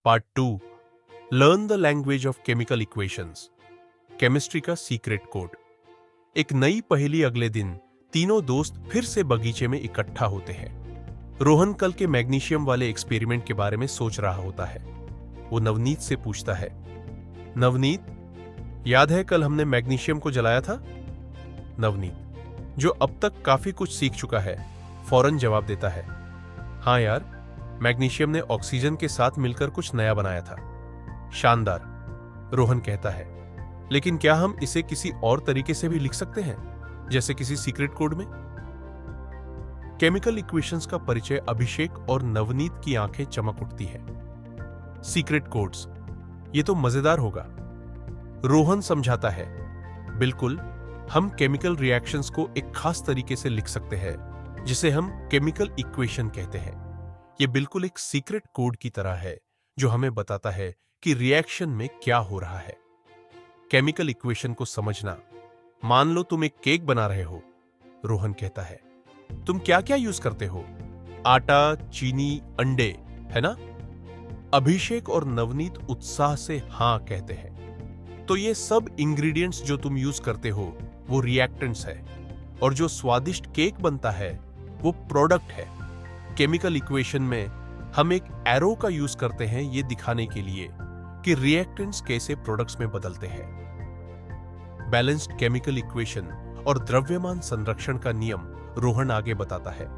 Part 2। Learn the language of chemical equations. Chemistry का secret code. एक नई पहेली। अगले दिन तीनों दोस्त फिर से बगीचे में इकट्ठा होते हैं। रोहन कल के मैग्नीशियम वाले एक्सपेरिमेंट के बारे में सोच रहा होता है। वो नवनीत से पूछता है, नवनीत, याद है कल हमने मैग्नीशियम को जलाया था? नवनीत, जो अब तक काफी कुछ सीख चुका है, फौरन जवाब देता है, हाँ यार, मैग्नीशियम ने ऑक्सीजन के साथ मिलकर कुछ नया बनाया था। शानदार, रोहन कहता है, लेकिन क्या हम इसे किसी और तरीके से भी लिख सकते हैं, जैसे किसी सीक्रेट कोड में? केमिकल इक्वेशंस का परिचय अभिषेक और नवनीत की आंखें चमक उठती हैं। सीक्रेट कोड्स, ये तो मजेदार होगा। रोहन समझाता है, बिल्कुल, हम केमिकल रिएक्शंस को एक खास तरीके से लिख सकते हैं, जिसे हम केमिकल इक्वेशन कहते हैं। ये बिल्कुल एक सीक्रेट कोड की तरह है, जो हमें बताता है कि रिएक्शन में क्या हो रहा है। केमिकल इक्वेशन को समझना। मान लो तुम एक केक बना रहे हो, रोहन कहता है। तुम क्या क्या यूज करते हो? आटा, चीनी, अंडे, है ना? अभिषेक और नवनीत उत्साह से हां कहते हैं। तो ये सब इंग्रेडिएंट्स जो तुम यूज करते हो, वो रिएक्टेंट्स है, और जो स्वादिष्ट केक बनता है, वो प्रोडक्ट है। केमिकल इक्वेशन में हम एक एरो का यूज करते हैं ये दिखाने के लिए कि रिएक्टेंट्स कैसे प्रोडक्ट्स में बदलते हैं। बैलेंस्ड केमिकल इक्वेशन और द्रव्यमान संरक्षण का नियम रोहन आगे बताता है।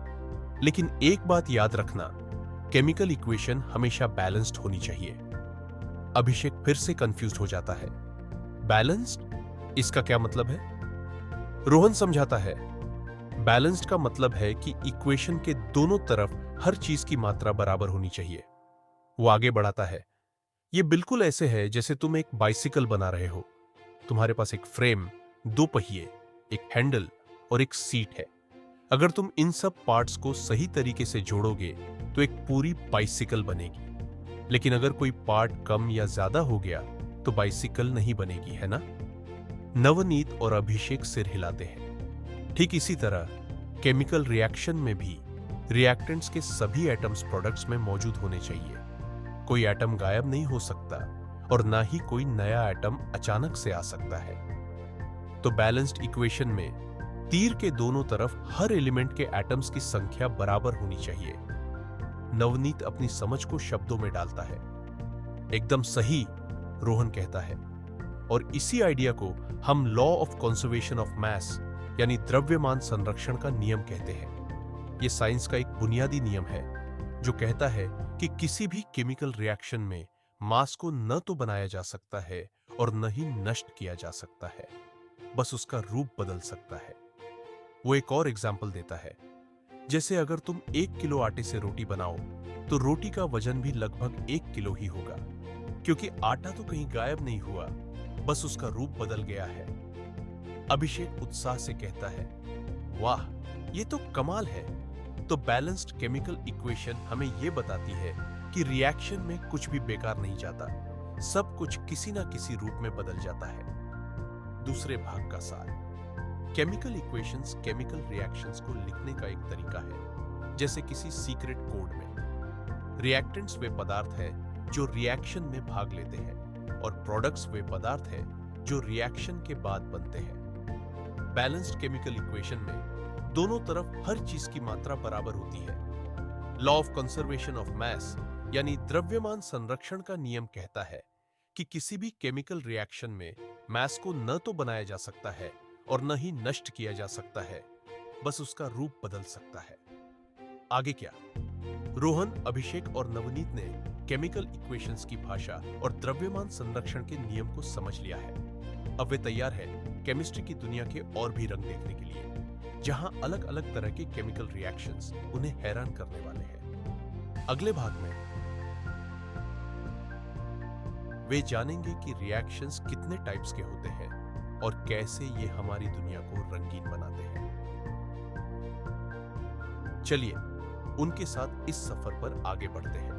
लेकिन एक बात याद रखना, केमिकल इक्वेशन हमेशा बैलेंस्ड होनी चाहिए। अभिषेक फिर से कंफ्यूज हो जाता है। बैलेंस्ड? इसका क्या मतलब है? रोहन समझाता है, बैलेंस्ड का मतलब है कि इक्वेशन के दोनों तरफ हर चीज की मात्रा बराबर होनी चाहिए। वो आगे बढ़ाता है, ये बिल्कुल ऐसे है जैसे तुम एक बाइसिकल बना रहे हो। तुम्हारे पास एक फ्रेम, दो पहिए, एक हैंडल और एक सीट है। अगर तुम इन सब पार्ट्स को सही तरीके से जोड़ोगे तो एक पूरी बाइसिकल बनेगी। लेकिन अगर कोई पार्ट कम या ज्यादा हो गया तो बाइसिकल नहीं बनेगी, है ना? नवनीत और अभिषेक सिर हिलाते हैं। ठीक इसी तरह केमिकल रिएक्शन में भी रिएक्टेंट्स के सभी एटम्स प्रोडक्ट्स में मौजूद होने चाहिए। कोई एटम गायब नहीं हो सकता और ना ही कोई नया एटम अचानक से आ सकता है। तो बैलेंस्ड इक्वेशन में तीर के दोनों तरफ हर एलिमेंट के एटम्स की संख्या बराबर होनी चाहिए। नवनीत अपनी समझ को शब्दों में डालता है। एकदम सही, रोहन कहता है। और इसी आइडिया को हम law of conservation of mass यानी द्रव्यमान संरक्षण का नियम कहते हैं। यह साइंस का एक बुनियादी नियम है जो कहता है कि किसी भी केमिकल रिएक्शन में मास को न तो बनाया जा सकता है और न ही नष्ट किया जा सकता है, बस उसका रूप बदल सकता है। वो एक और एग्जाम्पल देता है, जैसे अगर तुम 1 किलो आटे से रोटी बनाओ तो रोटी का वजन भी लगभग 1 किलो ही होगा, क्योंकि आटा तो कहीं गायब नहीं हुआ, बस उसका रूप बदल गया है। अभिषेक उत्साह से कहता है, वाह, ये तो कमाल है। तो बैलेंस्ड केमिकल इक्वेशन हमें यह बताती है कि रिएक्शन में कुछ भी बेकार नहीं जाता, सब कुछ किसी ना किसी रूप में बदल जाता है। दूसरे भाग का सार। केमिकल इक्वेशंस केमिकल रिएक्शंस को लिखने का एक तरीका है, जैसे किसी सीक्रेट कोड में। रिएक्टेंट्स वे पदार्थ है जो रिएक्शन में भाग लेते हैं, और प्रोडक्ट्स वे पदार्थ है जो रिएक्शन के बाद बनते हैं। बैलेंस्ड केमिकल इक्वेशन में दोनों तरफ हर चीज की मात्रा बराबर होती है। Law of conservation of mass यानी द्रव्यमान संरक्षण का नियम कहता है कि किसी भी केमिकल रिएक्शन में मास को न तो बनाया जा सकता है और न ही नष्ट किया जा सकता है, बस उसका रूप बदल सकता है। आगे क्या? रोहन, अभिषेक और नवनीत ने केमिकल इक्वेशंस की भाषा और द्रव्यमान संरक्षण के नियम को समझ लिया है। अब वे तैयार है केमिस्ट्री की दुनिया के और भी रंग देखने के लिए, जहां अलग अलग तरह के केमिकल रिएक्शंस उन्हें हैरान करने वाले हैं। अगले भाग में वे जानेंगे कि रिएक्शंस कितने टाइप्स के होते हैं और कैसे ये हमारी दुनिया को रंगीन बनाते हैं। चलिए उनके साथ इस सफर पर आगे बढ़ते हैं।